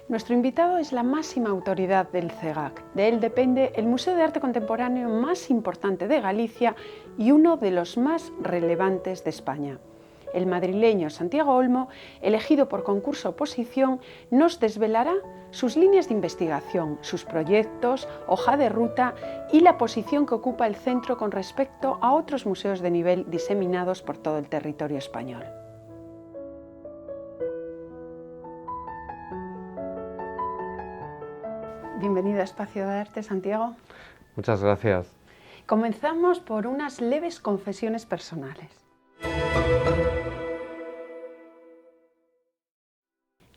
Nuestro invitado es la máxima autoridad del CEGAC. De él depende el Museo de Arte Contemporáneo más importante de Galicia y uno de los más relevantes de España. El madrileño Santiago Olmo, elegido por concurso-oposición, nos desvelará sus líneas de investigación, sus proyectos, hoja de ruta y la posición que ocupa el centro con respecto a otros museos de nivel diseminados por todo el territorio español. Bienvenido a Espacio de Arte, Santiago. Muchas gracias. Comenzamos por unas leves confesiones personales.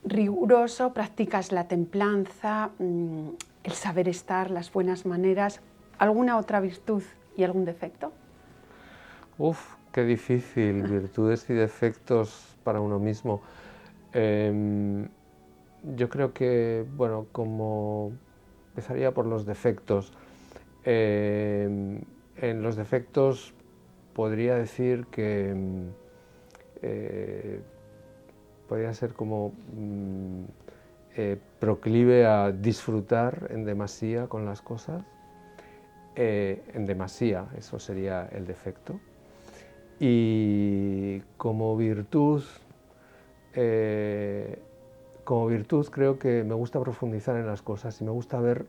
Riguroso, practicas la templanza, el saber estar, las buenas maneras. ¿Alguna otra virtud y algún defecto? Uf, qué difícil, virtudes y defectos para uno mismo. Yo creo que, bueno, como empezaría por los defectos. En los defectos podría decir que podría ser como proclive a disfrutar en demasía con las cosas. En demasía, eso sería el defecto. Y como virtud creo que me gusta profundizar en las cosas y me gusta ver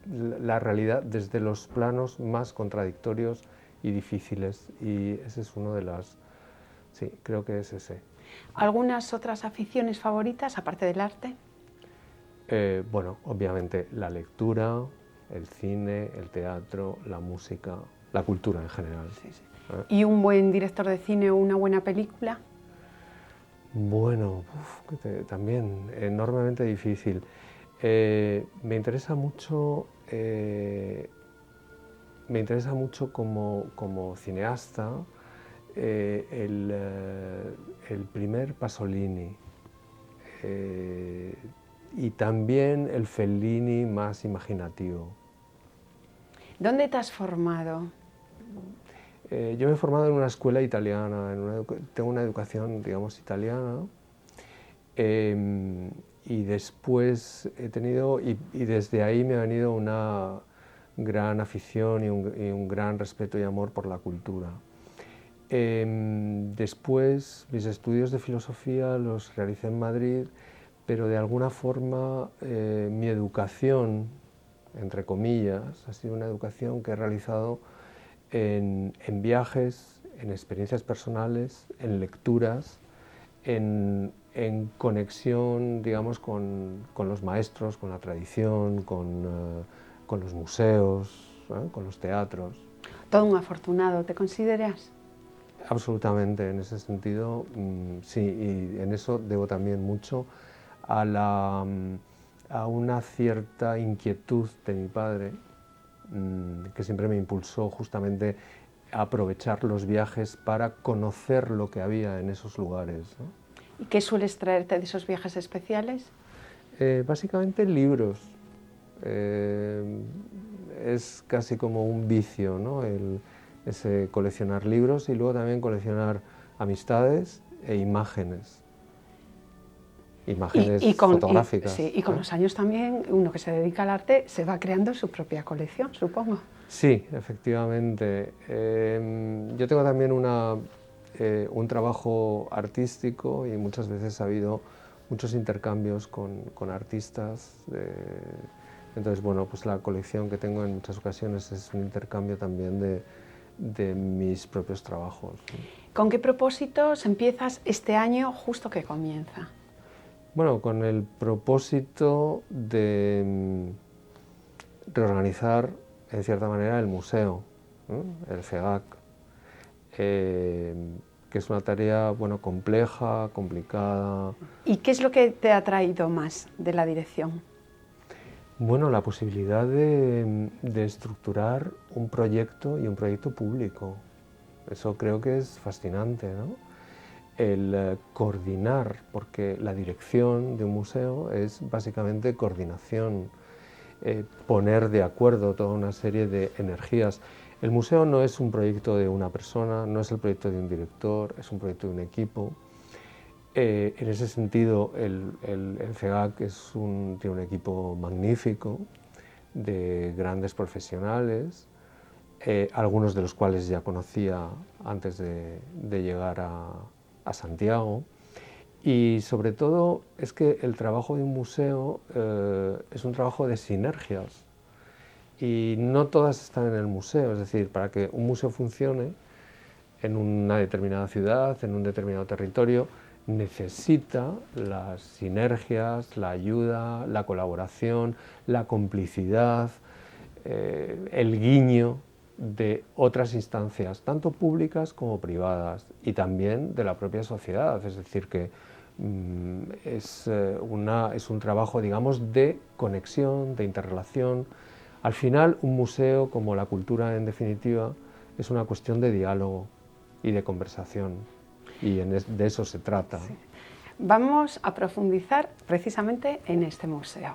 la realidad desde los planos más contradictorios y difíciles, y ese es uno de las... Sí, creo que es ese. ¿Algunas otras aficiones favoritas, aparte del arte? Bueno, obviamente la lectura, el cine, el teatro, la música, la cultura en general. Sí, sí. ¿Y un buen director de cine o una buena película? Bueno, también enormemente difícil. Me interesa mucho como cineasta el primer Pasolini y también el Fellini más imaginativo. ¿Dónde te has formado? Yo me he formado en una escuela italiana, tengo una educación, digamos, italiana, y después he tenido, y desde ahí me ha venido una gran afición y un gran respeto y amor por la cultura. Después mis estudios de filosofía los realicé en Madrid, pero de alguna forma mi educación, entre comillas, ha sido una educación que he realizado en viajes, en experiencias personales, en lecturas, en conexión, digamos, con los maestros, con la tradición, con los museos, con los teatros. Todo un afortunado, ¿te consideras? Absolutamente, en ese sentido, sí, y en eso debo también mucho a una cierta inquietud de mi padre, que siempre me impulsó justamente a aprovechar los viajes para conocer lo que había en esos lugares, ¿no? ¿Y qué sueles traerte de esos viajes especiales? Básicamente libros. Es casi como un vicio, ¿no? Ese coleccionar libros y luego también coleccionar amistades e imágenes. Imágenes fotográficas. Sí, y con los años también uno que se dedica al arte se va creando su propia colección, supongo. Sí, efectivamente. Yo tengo también un trabajo artístico y muchas veces ha habido muchos intercambios con artistas. Entonces, bueno, pues la colección que tengo en muchas ocasiones es un intercambio también de mis propios trabajos. ¿Con qué propósitos empiezas este año justo que comienza? Bueno, con el propósito de reorganizar, en cierta manera, el museo, ¿no? El CEGAC, que es una tarea, bueno, compleja, complicada. ¿Y qué es lo que te ha traído más de la dirección? Bueno, la posibilidad de estructurar un proyecto y un proyecto público. Eso creo que es fascinante, ¿no? El coordinar, porque la dirección de un museo es básicamente coordinación, poner de acuerdo toda una serie de energías. El museo no es un proyecto de una persona, no es el proyecto de un director, es un proyecto de un equipo. En ese sentido, el CEGAC tiene un equipo magnífico de grandes profesionales, algunos de los cuales ya conocía antes de llegar a Santiago. Y sobre todo es que el trabajo de un museo es un trabajo de sinergias y no todas están en el museo, es decir, para que un museo funcione en una determinada ciudad, en un determinado territorio, necesita las sinergias, la ayuda, la colaboración, la complicidad, el guiño de otras instancias, tanto públicas como privadas, y también de la propia sociedad, es decir, que es un trabajo, digamos, de conexión, de interrelación. Al final, un museo, como la cultura en definitiva, es una cuestión de diálogo y de conversación, y de eso se trata. Sí. Vamos a profundizar precisamente en este museo.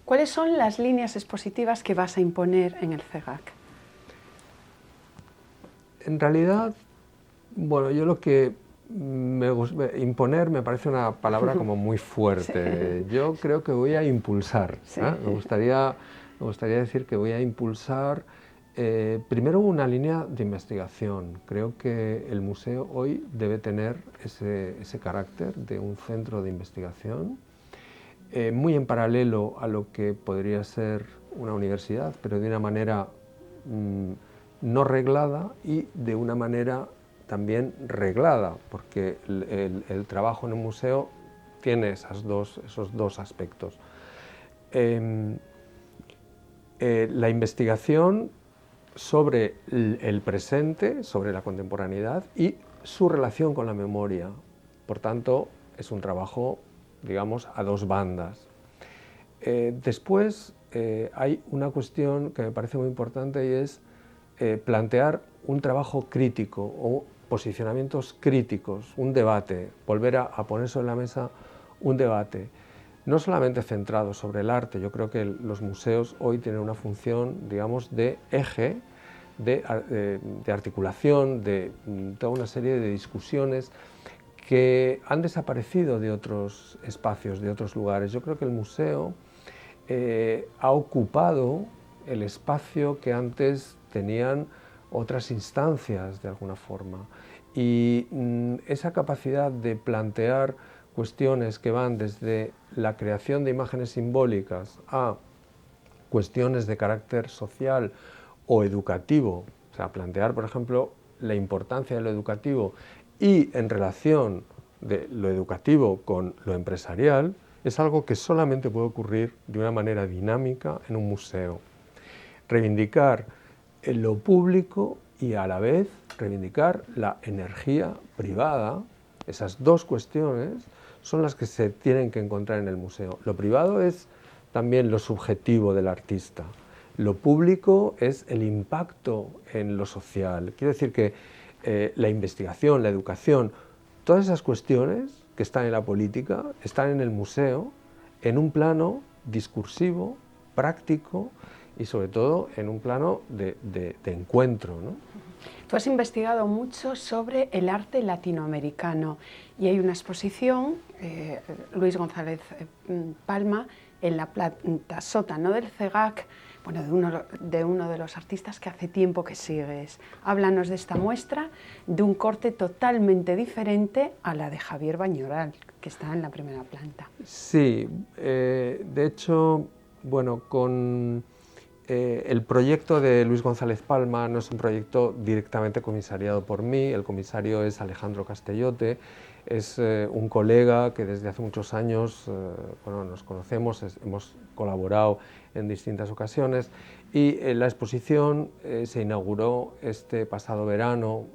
¿Cuáles son las líneas expositivas que vas a imponer en el CEGAC? En realidad, bueno, yo lo que imponer me parece una palabra como muy fuerte. Sí. Yo creo que voy a impulsar. Sí. Me gustaría decir que voy a impulsar primero una línea de investigación. Creo que el museo hoy debe tener ese carácter de un centro de investigación, muy en paralelo a lo que podría ser una universidad, pero de una manera no reglada y de una manera también reglada, porque el trabajo en un museo tiene esos dos aspectos. La investigación sobre el presente, sobre la contemporaneidad y su relación con la memoria. Por tanto, es un trabajo, digamos, a dos bandas. Después hay una cuestión que me parece muy importante y es plantear un trabajo crítico o posicionamientos críticos, un debate, volver a poner sobre la mesa un debate, no solamente centrado sobre el arte. Yo creo que los museos hoy tienen una función, digamos, de eje, de articulación, de toda una serie de discusiones que han desaparecido de otros espacios, de otros lugares. Yo creo que el museo ha ocupado el espacio que antes tenían otras instancias de alguna forma, y esa capacidad de plantear cuestiones que van desde la creación de imágenes simbólicas a cuestiones de carácter social o educativo, o sea, plantear, por ejemplo, la importancia de lo educativo y en relación de lo educativo con lo empresarial, es algo que solamente puede ocurrir de una manera dinámica en un museo. Reivindicar lo público y a la vez reivindicar la energía privada, esas dos cuestiones son las que se tienen que encontrar en el museo. Lo privado es también lo subjetivo del artista, lo público es el impacto en lo social. Quiero decir que la investigación, la educación, todas esas cuestiones que están en la política están en el museo en un plano discursivo, práctico y sobre todo en un plano de encuentro, ¿no? Tú has investigado mucho sobre el arte latinoamericano y hay una exposición, Luis González Palma, en la planta sótano del CEGAC, bueno, de uno de los artistas que hace tiempo que sigues. Háblanos de esta muestra, de un corte totalmente diferente a la de Javier Bañoral, que está en la primera planta. Sí, de hecho, bueno, con el proyecto de Luis González Palma no es un proyecto directamente comisariado por mí, el comisario es Alejandro Castellote, es un colega que desde hace muchos años bueno, nos conocemos, hemos colaborado en distintas ocasiones y la exposición se inauguró este pasado verano,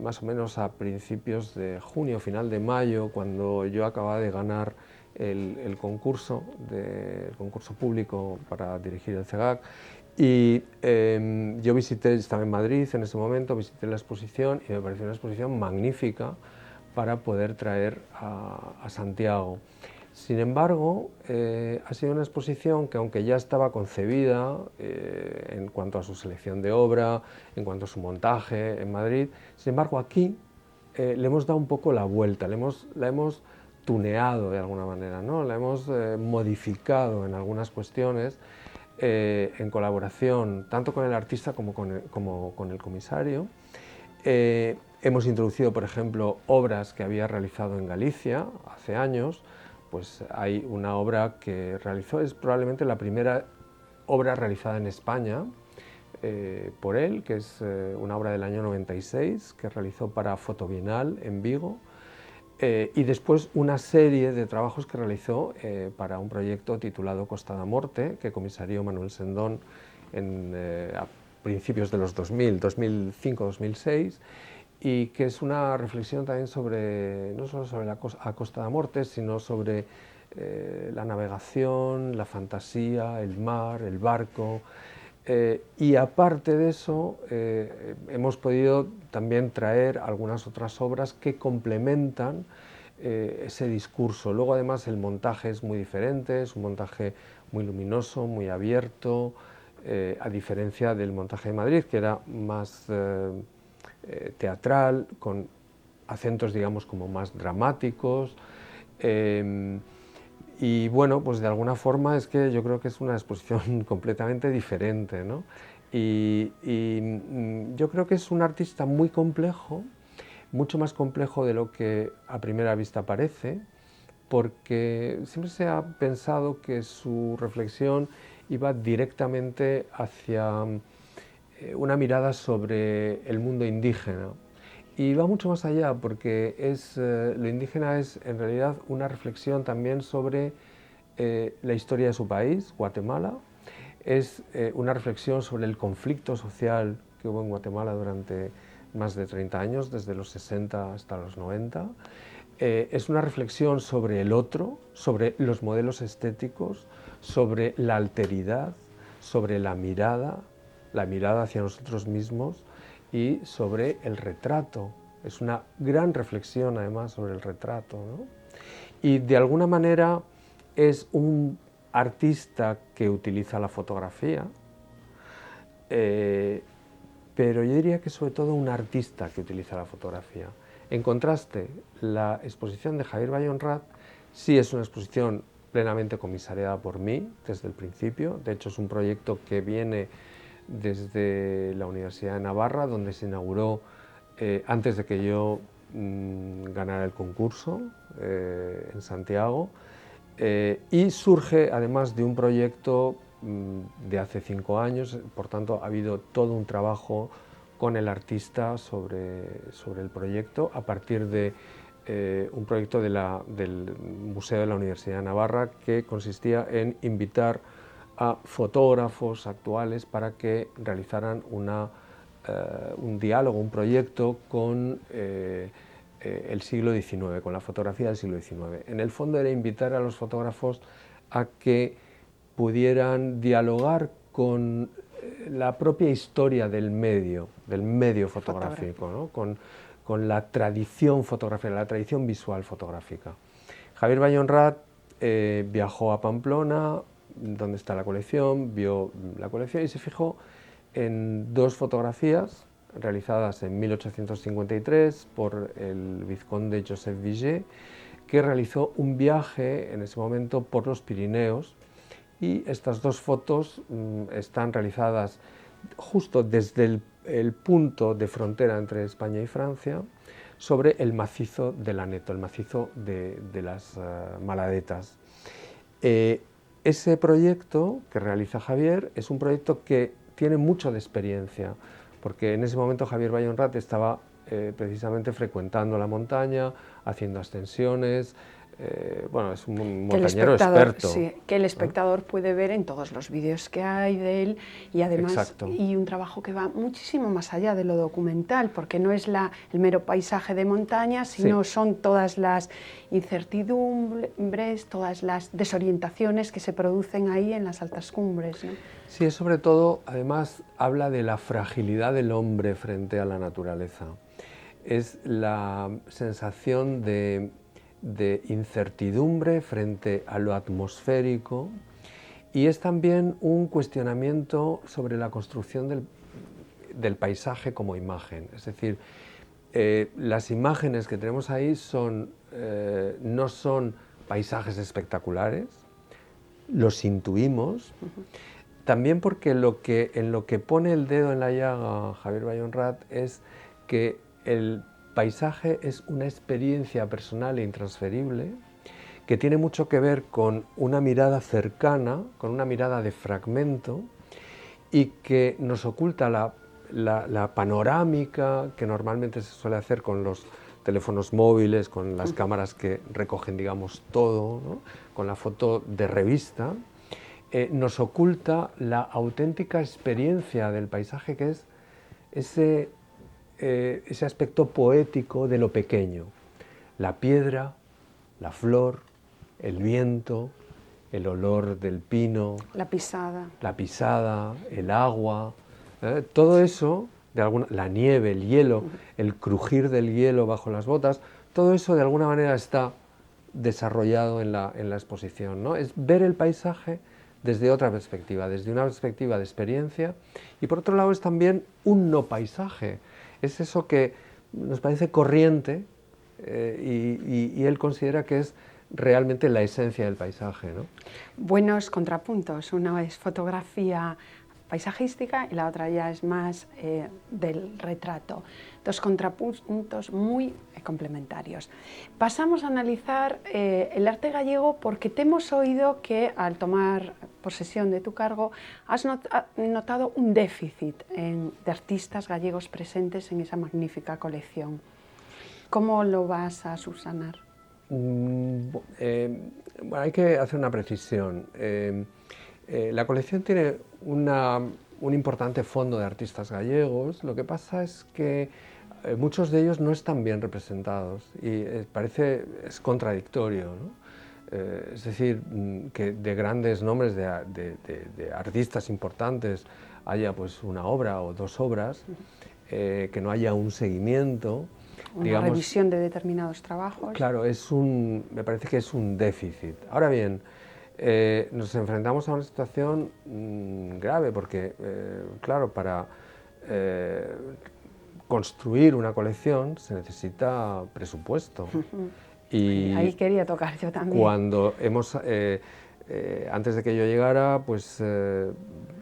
más o menos a principios de junio, final de mayo, cuando yo acababa de ganar el concurso público para dirigir el CEGAC, y yo estaba en Madrid en ese momento, visité la exposición y me pareció una exposición magnífica para poder traer a Santiago. Sin embargo, ha sido una exposición que, aunque ya estaba concebida en cuanto a su selección de obra, en cuanto a su montaje en Madrid, sin embargo aquí le hemos dado un poco la vuelta, la hemos tuneado de alguna manera, ¿no? La hemos modificado en algunas cuestiones en colaboración tanto con el artista como con el comisario. Hemos introducido, por ejemplo, obras que había realizado en Galicia hace años. Pues hay una obra que realizó, es probablemente la primera obra realizada en España por él, que es una obra del año 96 que realizó para Fotobienal en Vigo, y después una serie de trabajos que realizó para un proyecto titulado Costa da Morte, que comisarió Manuel Sendón a principios de los 2000, 2005, 2006, y que es una reflexión también sobre, no solo sobre la Costa da Morte, sino sobre la navegación, la fantasía, el mar, el barco. Y aparte de eso, hemos podido también traer algunas otras obras que complementan ese discurso. Luego, además, el montaje es muy diferente, es un montaje muy luminoso, muy abierto, a diferencia del montaje de Madrid, que era más teatral, con acentos, digamos, como más dramáticos. Y bueno, pues de alguna forma es que yo creo que es una exposición completamente diferente, ¿no? Y yo creo que es un artista muy complejo, mucho más complejo de lo que a primera vista parece, porque siempre se ha pensado que su reflexión iba directamente hacia una mirada sobre el mundo indígena. Y va mucho más allá, porque lo indígena es en realidad una reflexión también sobre la historia de su país, Guatemala. Es una reflexión sobre el conflicto social que hubo en Guatemala durante más de 30 años, desde los 60 hasta los 90. Es una reflexión sobre el otro, sobre los modelos estéticos, sobre la alteridad, sobre la mirada hacia nosotros mismos, y sobre el retrato. Es una gran reflexión, además, sobre el retrato, ¿no? Y de alguna manera es un artista que utiliza la fotografía, pero yo diría que sobre todo un artista que utiliza la fotografía. En contraste, la exposición de Javier Vallhonrat sí es una exposición plenamente comisariada por mí desde el principio. De hecho, es un proyecto que viene desde la Universidad de Navarra, donde se inauguró antes de que yo ganara el concurso en Santiago, y surge además de un proyecto de hace 5 años. Por tanto, ha habido todo un trabajo con el artista sobre el proyecto, a partir de un proyecto del Museo de la Universidad de Navarra, que consistía en invitar a fotógrafos actuales para que realizaran un diálogo, un proyecto con el siglo XIX, con la fotografía del siglo XIX. En el fondo era invitar a los fotógrafos a que pudieran dialogar con la propia historia del medio fotográfico, ¿no? con la tradición fotográfica, la tradición visual fotográfica. Javier Vallhonrat viajó a Pamplona, donde está la colección, vio la colección y se fijó en 2 fotografías realizadas en 1853 por el vizconde Joseph Vigée, que realizó un viaje en ese momento por los Pirineos, y estas 2 fotos están realizadas justo desde el punto de frontera entre España y Francia, sobre el macizo del Aneto, el macizo de las Maladetas. Ese proyecto que realiza Javier es un proyecto que tiene mucho de experiencia, porque en ese momento Javier Vallhonrat estaba precisamente frecuentando la montaña, haciendo ascensiones. Bueno, es un montañero experto. Sí, que el espectador puede ver en todos los vídeos que hay de él, y además Exacto. Y un trabajo que va muchísimo más allá de lo documental, porque no es el mero paisaje de montaña, sino sí, son todas las incertidumbres, todas las desorientaciones que se producen ahí en las altas cumbres, ¿no? Sí, es sobre todo, además, habla de la fragilidad del hombre frente a la naturaleza. Es la sensación de de incertidumbre frente a lo atmosférico, y es también un cuestionamiento sobre la construcción del paisaje como imagen. Es decir, las imágenes que tenemos ahí no son paisajes espectaculares, los intuimos, también porque en lo que pone el dedo en la llaga Javier Vallhonrat es que el paisaje es una experiencia personal e intransferible que tiene mucho que ver con una mirada cercana, con una mirada de fragmento, y que nos oculta la panorámica que normalmente se suele hacer con los teléfonos móviles, con las cámaras que recogen, digamos, todo, ¿no? Con la foto de revista, nos oculta la auténtica experiencia del paisaje, que es ese aspecto poético de lo pequeño, la piedra, la flor, el viento, el olor del pino, la pisada, el agua, todo eso, la nieve, el hielo, el crujir del hielo bajo las botas, todo eso de alguna manera está desarrollado en la exposición, ¿no? Es ver el paisaje desde otra perspectiva, desde una perspectiva de experiencia, y por otro lado es también un no paisaje, es eso que nos parece corriente, y él considera que es realmente la esencia del paisaje, ¿no? Buenos contrapuntos, una es fotografía paisajística y la otra ya es más del retrato. Dos contrapuntos muy complementarios. Pasamos a analizar el arte gallego, porque te hemos oído que al tomar posesión de tu cargo has notado un déficit de artistas gallegos presentes en esa magnífica colección. ¿Cómo lo vas a subsanar? Bueno, hay que hacer una precisión. La colección tiene un importante fondo de artistas gallegos. Lo que pasa es que muchos de ellos no están bien representados y es contradictorio, ¿no? Es decir, que de grandes nombres de artistas importantes haya pues una obra o dos obras, que no haya un seguimiento. Una revisión de determinados trabajos. Claro, me parece que es un déficit. Ahora bien, nos enfrentamos a una situación grave porque, claro, para construir una colección se necesita presupuesto. Y ahí quería tocar yo también. Cuando antes de que yo llegara, pues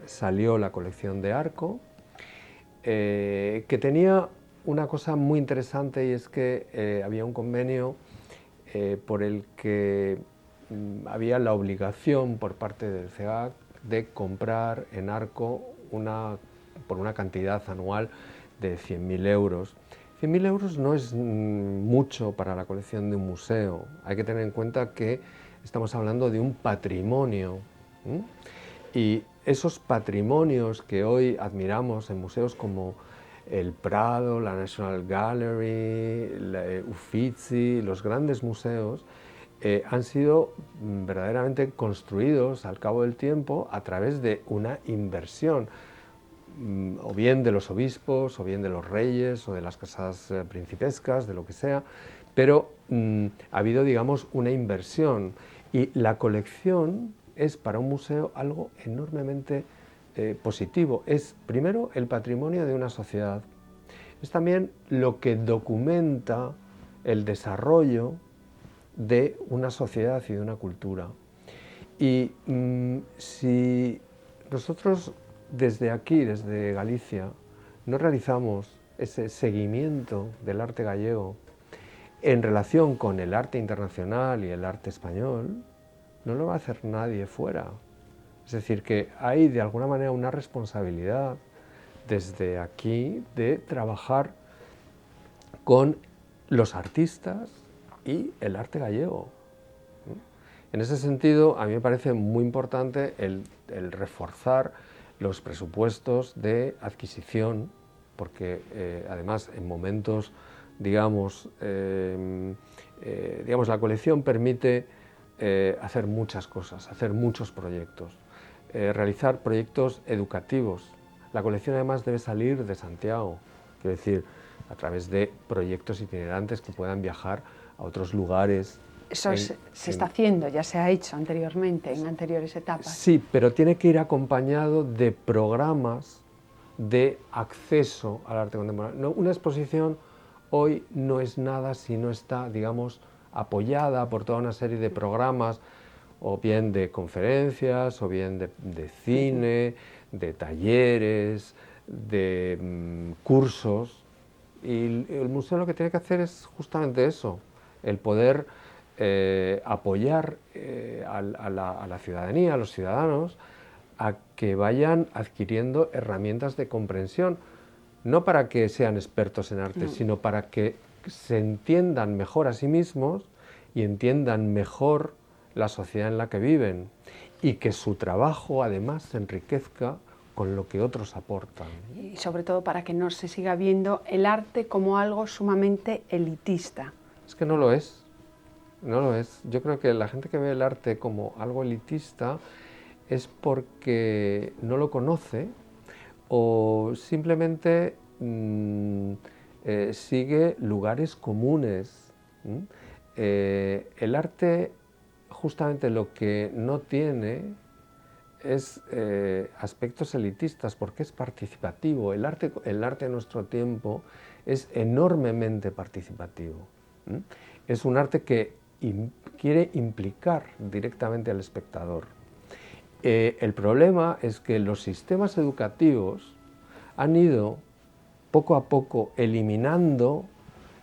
salió la colección de Arco, que tenía una cosa muy interesante, y es que había un convenio por el que había la obligación por parte del CEGAC de comprar en Arco por una cantidad anual de 100.000 euros. 100.000 euros no es mucho para la colección de un museo. Hay que tener en cuenta que estamos hablando de un patrimonio, y esos patrimonios que hoy admiramos en museos como el Prado, la National Gallery, la Uffizi, los grandes museos, han sido verdaderamente construidos al cabo del tiempo a través de una inversión, o bien de los obispos, o bien de los reyes, o de las casas principescas, de lo que sea, pero ha habido, digamos, una inversión, y la colección es para un museo algo enormemente positivo. Es primero el patrimonio de una sociedad, es también lo que documenta el desarrollo de una sociedad y de una cultura. Y si nosotros desde aquí, desde Galicia, no realizamos ese seguimiento del arte gallego en relación con el arte internacional y el arte español, no lo va a hacer nadie fuera. Es decir, que hay de alguna manera una responsabilidad desde aquí de trabajar con los artistas y el arte gallego. En ese sentido, a mí me parece muy importante el reforzar los presupuestos de adquisición, porque además en momentos, digamos, la colección permite hacer muchas cosas, hacer muchos proyectos, realizar proyectos educativos. La colección además debe salir de Santiago, quiero decir, a través de proyectos itinerantes que puedan viajar a otros lugares Eso se está haciendo, ya se ha hecho anteriormente, en anteriores etapas. Sí, pero tiene que ir acompañado de programas de acceso al arte contemporáneo. No, una exposición hoy no es nada si no está, digamos, apoyada por toda una serie de programas, o bien de conferencias, o bien de cine, de talleres, de cursos. Y el museo lo que tiene que hacer es justamente eso, el poder apoyar a la ciudadanía, a los ciudadanos, a que vayan adquiriendo herramientas de comprensión, no para que sean expertos en arte, sino para que se entiendan mejor a sí mismos y entiendan mejor la sociedad en la que viven, y que su trabajo además se enriquezca con lo que otros aportan. Y sobre todo para que no se siga viendo el arte como algo sumamente elitista. Es que no lo es, no lo es. Yo creo que la gente que ve el arte como algo elitista es porque no lo conoce o simplemente sigue lugares comunes. El arte, justamente lo que no tiene es aspectos elitistas, porque es participativo. El arte de nuestro tiempo es enormemente participativo. Es un arte que quiere implicar directamente al espectador. El problema es que los sistemas educativos han ido poco a poco eliminando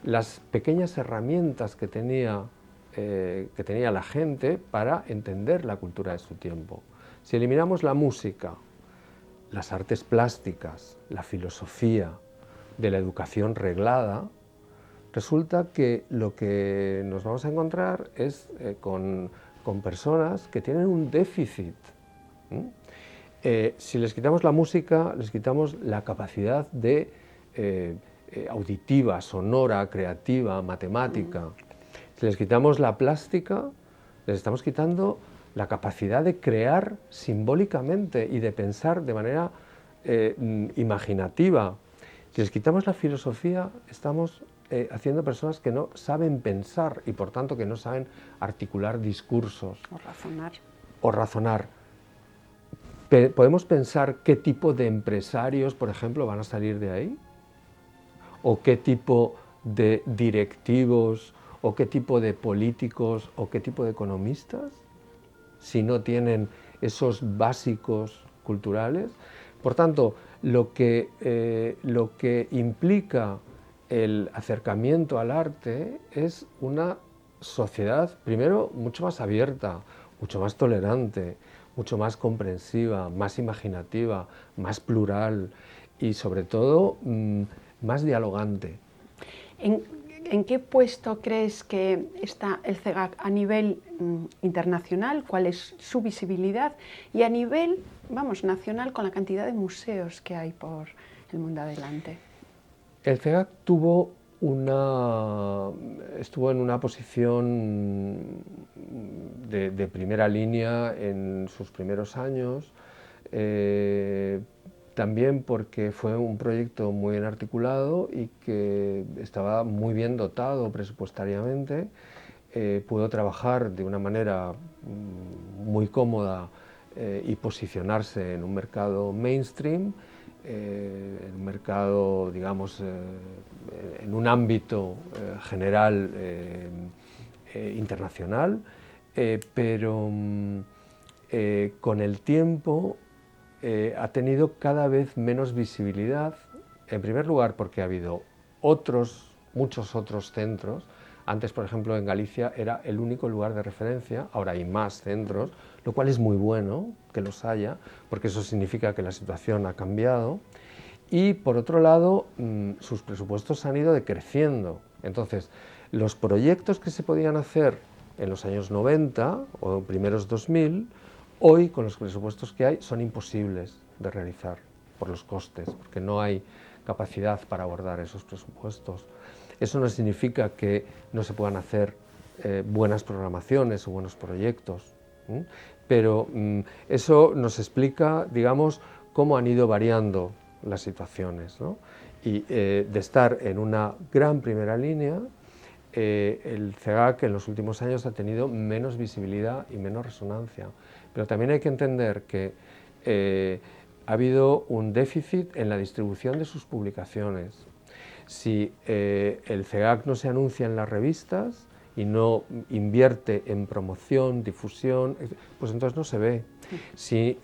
las pequeñas herramientas que tenía la gente para entender la cultura de su tiempo. Si eliminamos la música, las artes plásticas, la filosofía de la educación reglada, resulta que lo que nos vamos a encontrar es con personas que tienen un déficit. Si les quitamos la música, les quitamos la capacidad de auditiva, sonora, creativa, matemática. Si les quitamos la plástica, les estamos quitando la capacidad de crear simbólicamente y de pensar de manera imaginativa. Si les quitamos la filosofía, estamos haciendo personas que no saben pensar y por tanto que no saben articular discursos. O razonar. ¿Podemos pensar qué tipo de empresarios, por ejemplo, van a salir de ahí? ¿O qué tipo de directivos? ¿O qué tipo de políticos? ¿O qué tipo de economistas? Si no tienen esos básicos culturales. Por tanto, lo que implica el acercamiento al arte es una sociedad, primero, mucho más abierta, mucho más tolerante, mucho más comprensiva, más imaginativa, más plural y, sobre todo, más dialogante. ¿En qué puesto crees que está el CEGAC a nivel internacional? ¿Cuál es su visibilidad? Y a nivel, nacional, con la cantidad de museos que hay por el mundo adelante. El CEGAC estuvo en una posición de primera línea en sus primeros años, también porque fue un proyecto muy bien articulado y que estaba muy bien dotado presupuestariamente. Pudo trabajar de una manera muy cómoda y posicionarse en un mercado mainstream, en un mercado, digamos, en un ámbito general internacional, pero con el tiempo ha tenido cada vez menos visibilidad, en primer lugar porque ha habido muchos otros centros. Antes, por ejemplo, en Galicia era el único lugar de referencia, ahora hay más centros, lo cual es muy bueno que los haya, porque eso significa que la situación ha cambiado. Y, por otro lado, sus presupuestos han ido decreciendo. Entonces, los proyectos que se podían hacer en los años 90 o primeros 2000, hoy, con los presupuestos que hay, son imposibles de realizar por los costes, porque no hay capacidad para abordar esos presupuestos. Eso no significa que no se puedan hacer buenas programaciones o buenos proyectos, pero eso nos explica, digamos, cómo han ido variando las situaciones, ¿no? Y de estar en una gran primera línea, el CEGAC en los últimos años ha tenido menos visibilidad y menos resonancia. Pero también hay que entender que ha habido un déficit en la distribución de sus publicaciones. Si el CEGAC no se anuncia en las revistas y no invierte en promoción, difusión, pues entonces no se ve. Si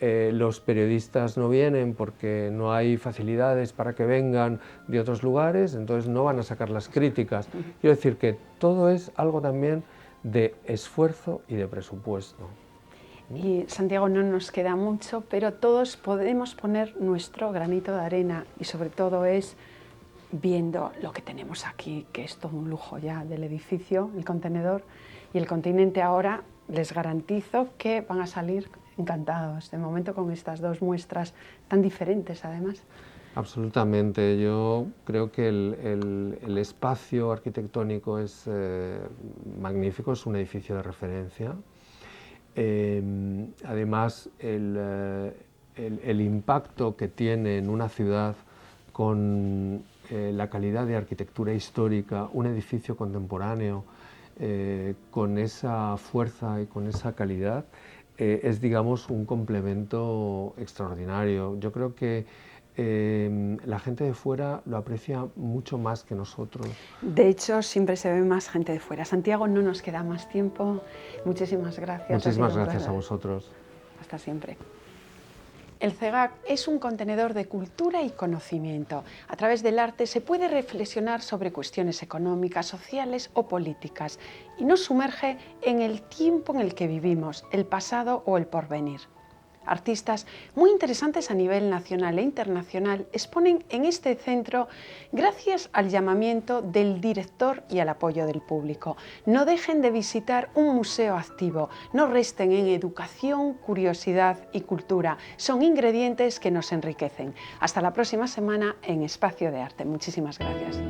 los periodistas no vienen porque no hay facilidades para que vengan de otros lugares, entonces no van a sacar las críticas. Quiero decir que todo es algo también de esfuerzo y de presupuesto. Y Santiago, no nos queda mucho, pero todos podemos poner nuestro granito de arena y sobre todo es viendo lo que tenemos aquí, que es todo un lujo ya del edificio, el contenedor y el continente. Ahora les garantizo que van a salir encantados de momento con estas dos muestras tan diferentes además. Absolutamente, yo creo que el espacio arquitectónico es magnífico, es un edificio de referencia. Además, el impacto que tiene en una ciudad con la calidad de arquitectura histórica, un edificio contemporáneo, con esa fuerza y con esa calidad, es, digamos, un complemento extraordinario. Yo creo que la gente de fuera lo aprecia mucho más que nosotros. De hecho, siempre se ve más gente de fuera. Santiago, no nos queda más tiempo. Muchísimas gracias. Muchísimas gracias a vosotros. Hasta siempre. El CEGAC es un contenedor de cultura y conocimiento. A través del arte se puede reflexionar sobre cuestiones económicas, sociales o políticas y nos sumerge en el tiempo en el que vivimos, el pasado o el porvenir. Artistas muy interesantes a nivel nacional e internacional exponen en este centro gracias al llamamiento del director y al apoyo del público. No dejen de visitar un museo activo, no resten en educación, curiosidad y cultura. Son ingredientes que nos enriquecen. Hasta la próxima semana en Espacio de Arte. Muchísimas gracias.